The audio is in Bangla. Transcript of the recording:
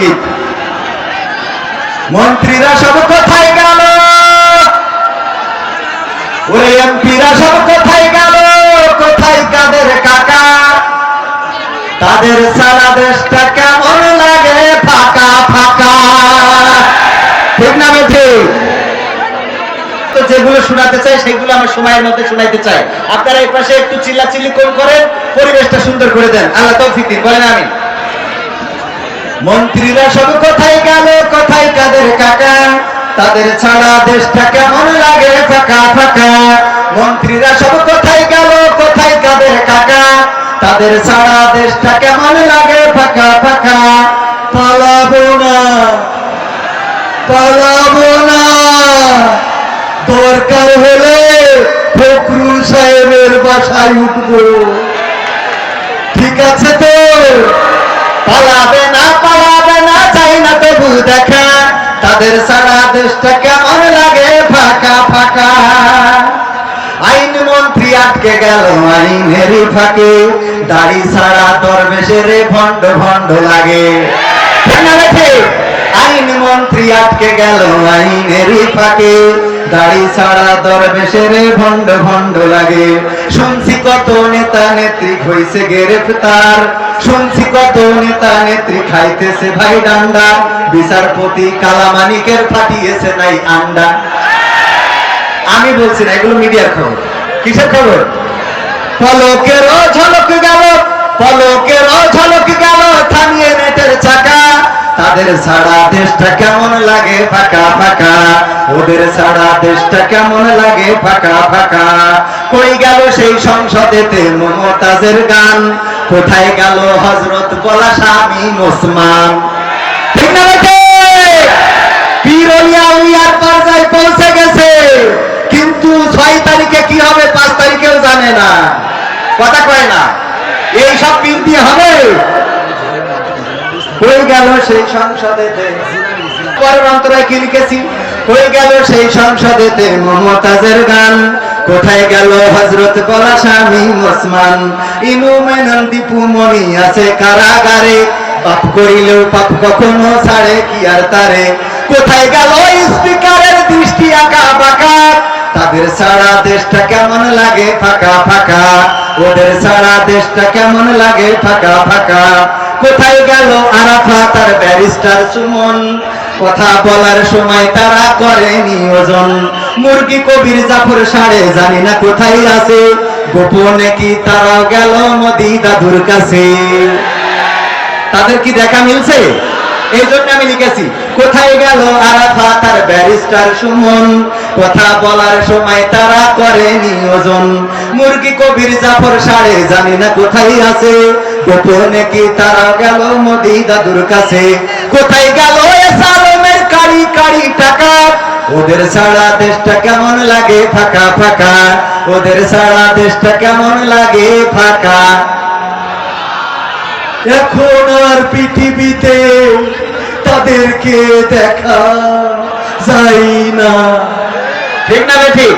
ইঙ্গিত। মন্ত্রীরা সব কোথায় গেল, ওরে এমপিরা সব কোথায় গেল, কোথায় কাদের কাকা, তাদের সারা দেশটা কেমন লাগে ফাঁকা ফাঁকা। ঠিক না ঠিক? তো যেগুলো শোনাতে চাই সেগুলো আমার সময়ের মধ্যে শোনাইতে চাই। আপনারা এই পাশে একটু চিল্লাচিল্লি কম করেন, পরিবেশটা সুন্দর করে দেন। আল্লাহ তৌফিক দিন, বলেন আমিন। মন্ত্রীরা সব কোথায় গেল, কোথায় কাদের কাকা, তাদের ছাড়া দেশটা কেমন লাগে ফাঁকা ফাঁকা। মন্ত্রীরা সব কোথায় গেল, কোথায় কাদের কাকা, তাদের ছাড়া দেশটা কেমন লাগে ফাঁকা ফাঁকা। পালাবো না পালাবো না, দরকার হলে ফখরুল সাহেবের বাসায় উঠবো। ঠিক আছে তো? পালাবে না চাই না তবু দেখা, তাদের সারা দেশটা কেমন লাগে ফাঁকা ফাঁকা। আইন মন্ত্রী আটকে গেল আইনেরই ফাঁকে, দাড়ি ছাড়া দরবেশের ভণ্ড ভণ্ড লাগে। আইন মন্ত্রী আটকে গেল আইনেরই ফাঁকে, দাড়ি ছাড়া দরবেশের ভণ্ড ভণ্ড লাগে। শুনছি কত নেতা নেত্রী হইছে গ্রেফতার, শুনছি কত নেতা নেত্রী খাইতেছে ভাই ডান্ডা, বিচারপতি কালামানিকের ফাটিয়েছে নাই আন্ডা। আমি বলছি না, এগুলো মিডিয়ার খবর। কিসের খবর? পলকের ঝলক গেল, পলকের ঝলক গেল থামিয়ে নেটের চাকা, তাদের ছাড়া দেশটা কেমন লাগে ফাঁকা ফাঁকা, ওদের ছাড়া দেশটা কেমন লাগে ফাঁকা ফাঁকা। কই গেল সেই সংসদেতে মমতাজের গান, কোথায় গেল হযরত বলা স্বামী ওসমান। ঠিক না বেটে? পীর ওলিয়া উলিয়ার পর্যায়ে পৌঁছে গেছে, কিন্তু 6 তারিখে কি হবে 5 তারিখেও জানে না, কথা কয় না। এই সব পীর দিয়ে হবে? হয়ে গেল সেই সংসদেতে, পরের অন্তরায় কি লিখেছি, হয়ে গেল সেই সংসদেতে মমতাজের গান, কোথায় গেল হযরত বলা স্বামী ওসমান। ইনু মেনন দীপু মনি আছে কারাগারে, পাপ করিলেও পাপ কখনো ছাড়ে কি আর তারে। কোথায় গেল স্পিকারের দৃষ্টি আঁকা বাঁকা, তাদের সারা দেশটা কেমন লাগে ফাঁকা ফাঁকা, ওদের সারা দেশটা কেমন লাগে ফাঁকা ফাঁকা। কোথায় গেল আরাফাত আর ব্যারিস্টার সুমন, কথা বলার সময় তারা করে নিয়োজন। মুরগি কবির জাফর সাড়ে জানি না কোথায় আছে, গোপনে কি তারাও গেল মোদি দাদুর কাছে। তাদের কি দেখা মিলছে? এই জন্য আমি লিখেছি, কোথায় গেল আরাফাত আর ব্যারিস্টার সুমন, কথা বলার সময় তারা করে নিয়োজন। মুরগি কবির জাফর সাড়ে জানি না কোথায় আছে, গোপনে কি তারা গেল মোদি দাদুর কাছে। কোথায় গেল সালমের কারি কারি টাকা, ওদের সারা দেশটা কেমন লাগে ফাঁকা ফাঁকা, ওদের সারা দেশটা কেমন লাগে ফাঁকা। এখন আর পৃথিবীতে তাদেরকে দেখা যায় না। ঠিক না ঠিক?